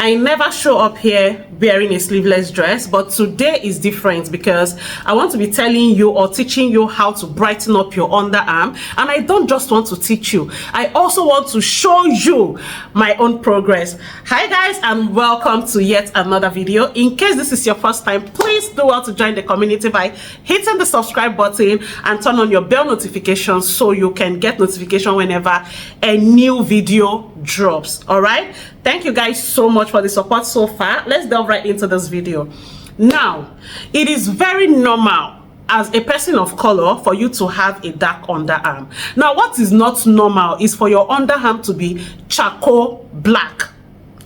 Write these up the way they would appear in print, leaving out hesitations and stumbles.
I never show up here wearing a sleeveless dress, but today is different because I want to be telling you or teaching you how to brighten up your underarm. And I don't just want to teach you, I also want to show you my own progress. Hi guys, and welcome to yet another video. In case this is your first time, please do well to join the community by hitting the subscribe button and turn on your bell notifications so you can get notification whenever a new video drops. All right, thank you guys so much for the support so far. Let's delve right into this video. Now, it is very normal as a person of color for you to have a dark underarm. Now, what is not normal is for your underarm to be charcoal black.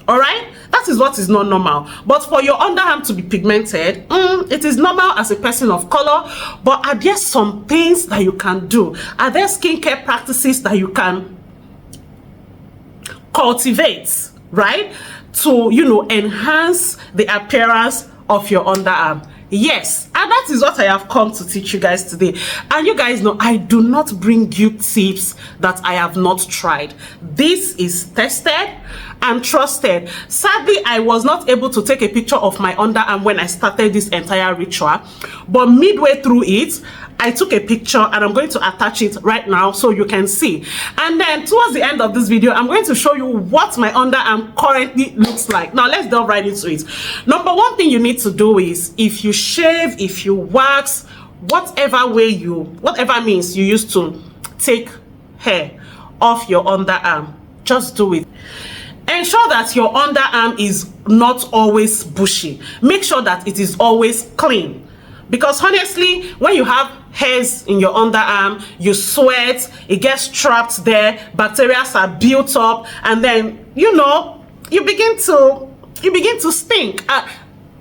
All right, that is what is not normal. But for your underarm to be pigmented, it is normal as a person of color. But are there some things that you can do? Are there skincare practices that you can cultivate, right, to, you know, enhance the appearance of your underarm? Yes, and that is what I have come to teach you guys today. And you guys know I do not bring you tips that I have not tried. This is tested and trusted. Sadly, I was not able to take a picture of my underarm when I started this entire ritual, but midway through it I took a picture and I'm going to attach it right now so you can see. And then towards the end of this video, I'm going to show you what my underarm currently looks like. Now let's delve right into it. Number one thing you need to do is, if you shave, if you wax, whatever means you use to take hair off your underarm, just do it. Ensure that your underarm is not always bushy. Make sure that it is always clean. Because honestly, when you have hairs in your underarm, you sweat, it gets trapped there, bacteria are built up, and then, you know, you begin to stink.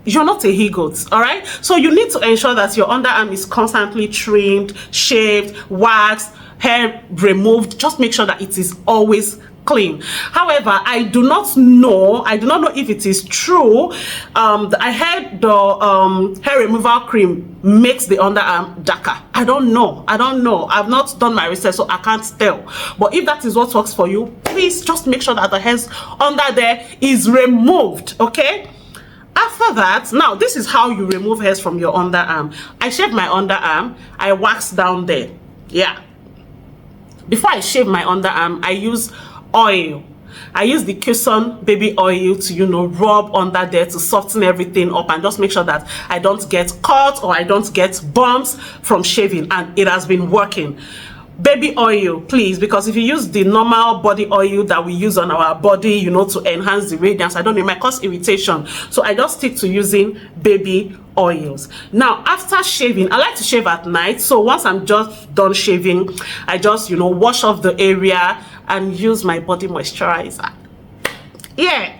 You're not a he-goat, all right? So you need to ensure that your underarm is constantly trimmed, shaved, waxed, hair removed. Just make sure that it is always clean. However, I do not know if it is true. I heard the hair removal cream makes the underarm darker. I don't know. I've not done my research, so I can't tell. But if that is what works for you, please just make sure that the hairs under there is removed, okay? After that, now this is how you remove hairs from your underarm. I shave my underarm, I wax down there. Yeah. Before I shave my underarm, I use oil. I use the Cushion baby oil to, you know, rub under there to soften everything up and just make sure that I don't get caught or I don't get bumps from shaving, and it has been working. Baby oil, please, because if you use the normal body oil that we use on our body, you know, to enhance the radiance, I don't know, it might cause irritation. So I just stick to using baby oils. Now, after shaving, I like to shave at night. So once I'm just done shaving, I just, you know, wash off the area and use my body moisturizer. Yeah.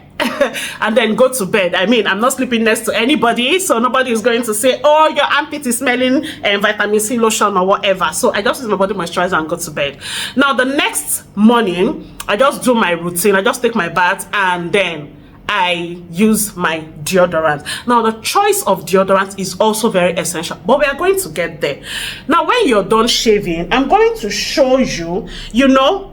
And then go to bed. I mean, I'm not sleeping next to anybody, so nobody is going to say, oh, your armpit is smelling vitamin C lotion or whatever. So I just use my body moisturizer and go to bed. Now the next morning, I just do my routine. I just take my bath and then I use my deodorant. Now the choice of deodorant is also very essential, but we are going to get there. Now when you're done shaving, I'm going to show you, you know,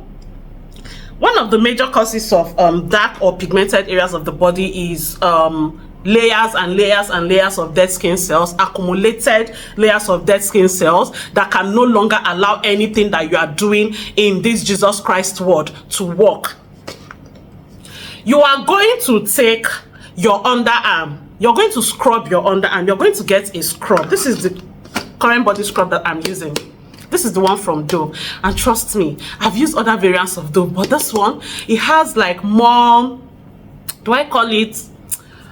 one of the major causes of dark or pigmented areas of the body is layers and layers and layers of dead skin cells, accumulated layers of dead skin cells that can no longer allow anything that you are doing in this Jesus Christ world to work. You are going to take your underarm, you're going to scrub your underarm, you're going to get a scrub. This is the current body scrub that I'm using. This is the one from Dove, and trust me, I've used other variants of Dove, but this one, it has like more, do I call it,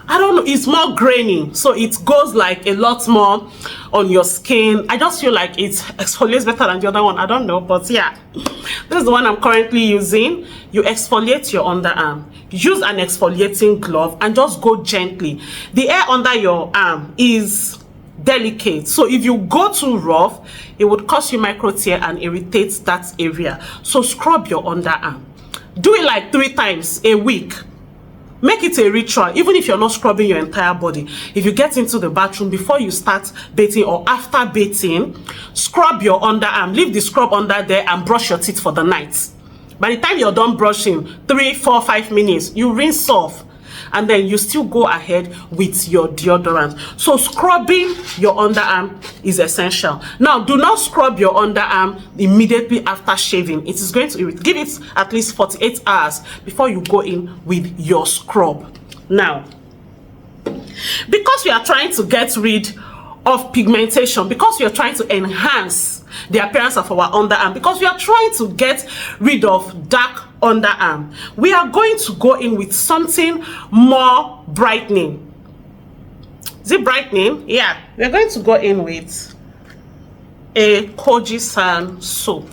I don't know, it's more grainy, so it goes like a lot more on your skin. I just feel like it exfoliates better than the other one. I don't know, but yeah, this is the one I'm currently using. You exfoliate your underarm, use an exfoliating glove and just go gently. The hair under your arm is delicate, so if you go too rough, it would cause you micro tear and irritate that area. So scrub your underarm. Do it like 3 times a week. Make it a ritual, even if you're not scrubbing your entire body. If you get into the bathroom before you start bathing or after bathing, scrub your underarm. Leave the scrub under there and brush your teeth for the night. By the time you're done brushing, 3, 4, 5 minutes, you rinse off. and then you still go ahead with your deodorant. So scrubbing your underarm is essential. Now, do not scrub your underarm immediately after shaving. It is going to irritate. Give it at least 48 hours before you go in with your scrub. Now, because we are trying to get rid of pigmentation, because we are trying to enhance the appearance of our underarm, because we are trying to get rid of dark underarm, we are going to go in with something more brightening. Is it brightening? Yeah, we're going to go in with a kojic soap.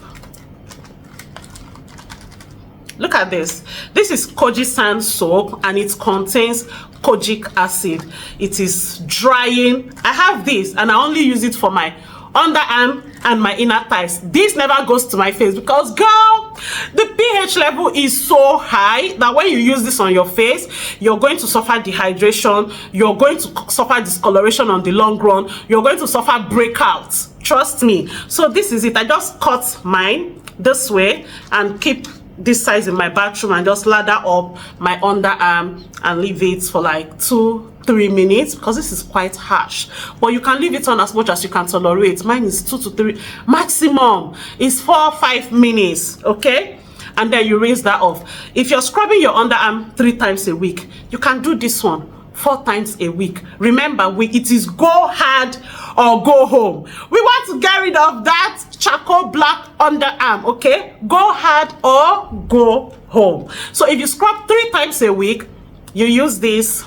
Look at this. This is kojic soap and it contains kojic acid. It is drying. I have this and I only use it for my underarm and my inner thighs. This never goes to my face because, girl, the pH level is so high that when you use this on your face, you're going to suffer dehydration, you're going to suffer discoloration on the long run, you're going to suffer breakouts. Trust me. So this is it. I just cut mine this way and keep this size in my bathroom and just lather up my underarm and leave it for like 2-3 minutes because this is quite harsh, but you can leave it on as much as you can tolerate. Mine is 2 to 3, maximum is 4 or 5 minutes. Okay, and then you rinse that off. If you're scrubbing your underarm 3 times a week, you can do this one 4 times a week. Remember, it is go hard or go home. We want to get rid of that charcoal black underarm. Okay, go hard or go home. So if you scrub 3 times a week, you use this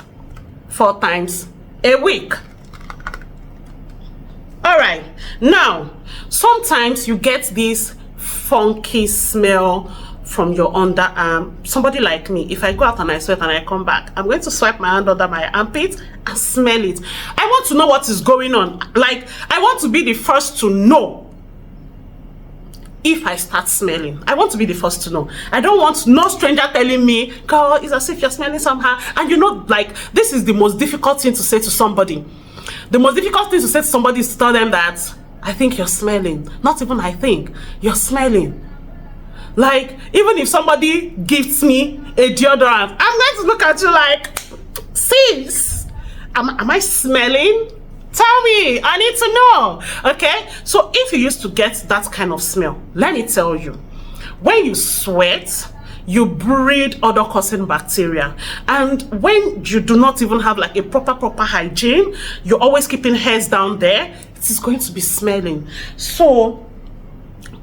4 times a week. All right, now sometimes you get this funky smell from your underarm. Somebody like me, if I go out and I sweat and I come back, I'm going to swipe my hand under my armpit and smell it. I want to know what is going on. Like, I want to be the first to know if I start smelling. I want to be the first to know. I don't want no stranger telling me, girl, it's as if you're smelling somehow. And you know, like, this is the most difficult thing to say to somebody. The most difficult thing to say to somebody is to tell them that, I think you're smelling. Not even I think, you're smelling. Like, even if somebody gives me a deodorant, I'm going to look at you like, sis, am I smelling? Tell me, I need to know. Okay, so if you used to get that kind of smell, let me tell you, when you sweat, you breed odor-causing bacteria, and when you do not even have like a proper hygiene, you're always keeping hairs down there, it is going to be smelling. So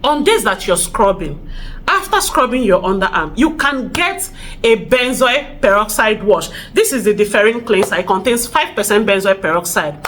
on days that you're scrubbing, after scrubbing your underarm, you can get a benzoyl peroxide wash. This is the differing cleanser. It contains 5% benzoyl peroxide.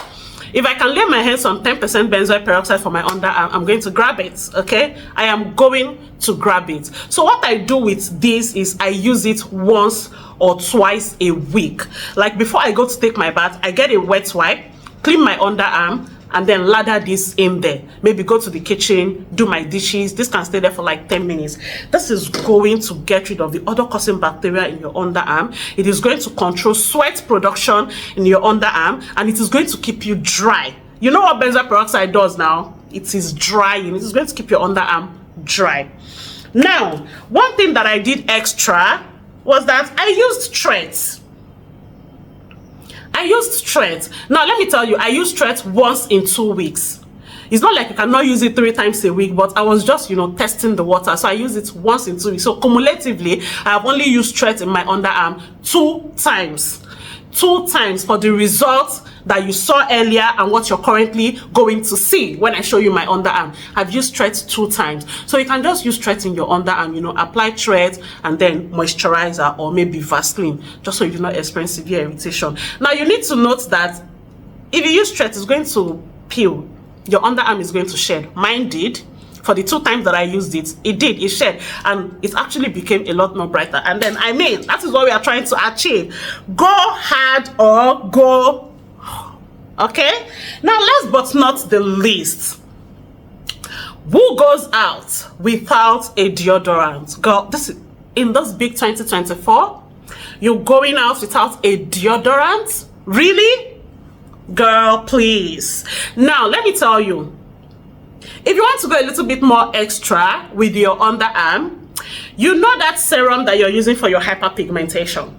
If I can lay my hands on 10% benzoyl peroxide for my underarm, I'm going to grab it. Okay, I am going to grab it. So what I do with this is I use it once or twice a week. Like, before I go to take my bath, I get a wet wipe, clean my underarm, and then lather this in there. Maybe go to the kitchen, do my dishes. This can stay there for like 10 minutes. This is going to get rid of the odor-causing bacteria in your underarm. It is going to control sweat production in your underarm, and it is going to keep you dry. You know what benzoyl peroxide does now? It is drying. It is going to keep your underarm dry. Now, one thing that I did extra was that I used threads. I used threads. Now, let me tell you, I use threads once in 2 weeks. It's not like you cannot use it 3 times a week, but I was just, you know, testing the water. So I use it once in 2 weeks. So cumulatively, I have only used threads in my underarm 2 times. 2 times for the results that you saw earlier and what you're currently going to see when I show you my underarm. I've used threads 2 times. So you can just use threads in your underarm, you know, apply threads and then moisturizer or maybe Vaseline, just so you do not experience severe irritation. Now, you need to note that if you use threads, it's going to peel. Your underarm is going to shed. Mine did. For the 2 times that I used it, it shed, and it actually became a lot more brighter. And then, I mean, that is what we are trying to achieve. Go hard or go. Okay? Now, last but not the least, who goes out without a deodorant? Girl, this is, in this big 2024, you're going out without a deodorant? Really? Girl, please. Now, let me tell you, if you want to go a little bit more extra with your underarm, you know that serum that you're using for your hyperpigmentation.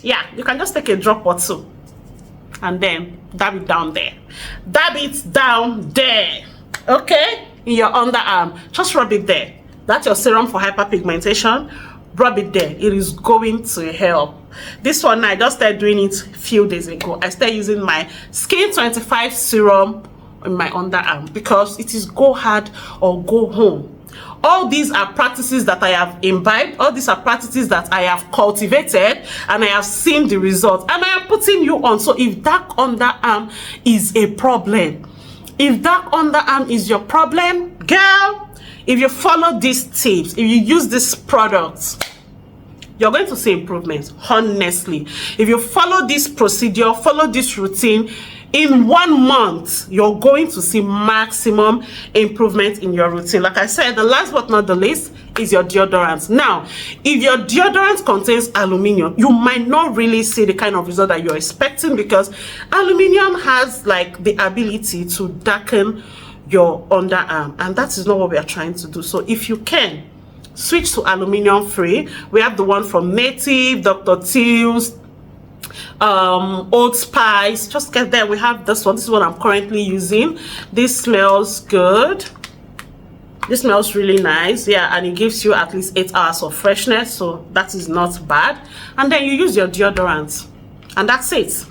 Yeah, you can just take a drop or two and then dab it down there. Dab it down there, okay, in your underarm. Just rub it there. That's your serum for hyperpigmentation. Rub it there. It is going to help. This one, I just started doing it a few days ago. I started using my Skin 25 serum in my underarm because it is go hard or go home. All these are practices that I have imbibed. All these are practices that I have cultivated, and I have seen the results, and I am putting you on. So if dark underarm is a problem, if dark underarm is your problem, girl, if you follow these tips, if you use these products, you're going to see improvements, honestly. If you follow this procedure, follow this routine, in 1 month, you're going to see maximum improvement in your routine. Like I said, the last but not the least is your deodorant. Now, if your deodorant contains aluminum, you might not really see the kind of result that you're expecting, because aluminum has like the ability to darken your underarm, and that is not what we are trying to do. So if you can, switch to aluminum free. We have the one from Native, Dr. Teal's, Old Spice. Just get there. We have this one. This is what I'm currently using. This smells good. This smells really nice. Yeah, and it gives you at least 8 hours of freshness, so that is not bad. And then you use your deodorant, and that's it.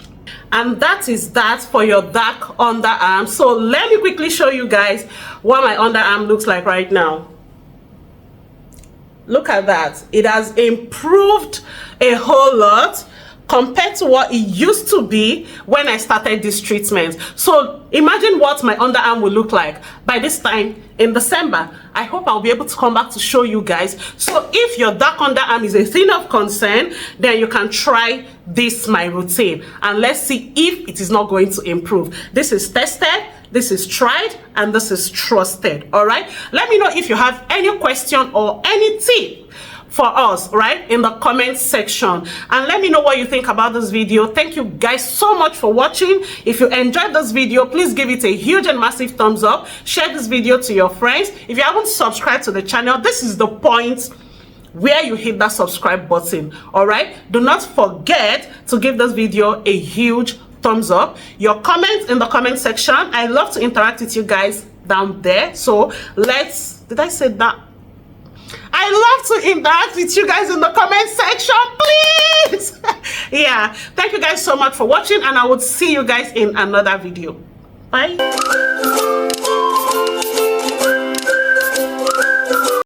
And that is that for your dark underarm. So let me quickly show you guys what my underarm looks like right now. Look at that. It has improved a whole lot compared to what it used to be when I started this treatment. So imagine what my underarm will look like by this time in December. I hope I'll be able to come back to show you guys. So if your dark underarm is a thing of concern, then you can try this, my routine, and let's see if it is not going to improve. This is tested, this is tried, and this is trusted. All right, let me know if you have any question or any tip for us, right, in the comment section, and let me know what you think about this video. Thank you guys so much for watching. If you enjoyed this video, please give it a huge and massive thumbs up. Share this video to your friends. If you haven't subscribed to the channel, this is the point where you hit that subscribe button. All right, do not forget to give this video a huge thumbs up. Your comments in the comment section, I love to interact with you guys down there. So let's, did I say that? I love to interact with you guys in the comment section, please. Yeah, thank you guys so much for watching, and I will see you guys in another video. Bye.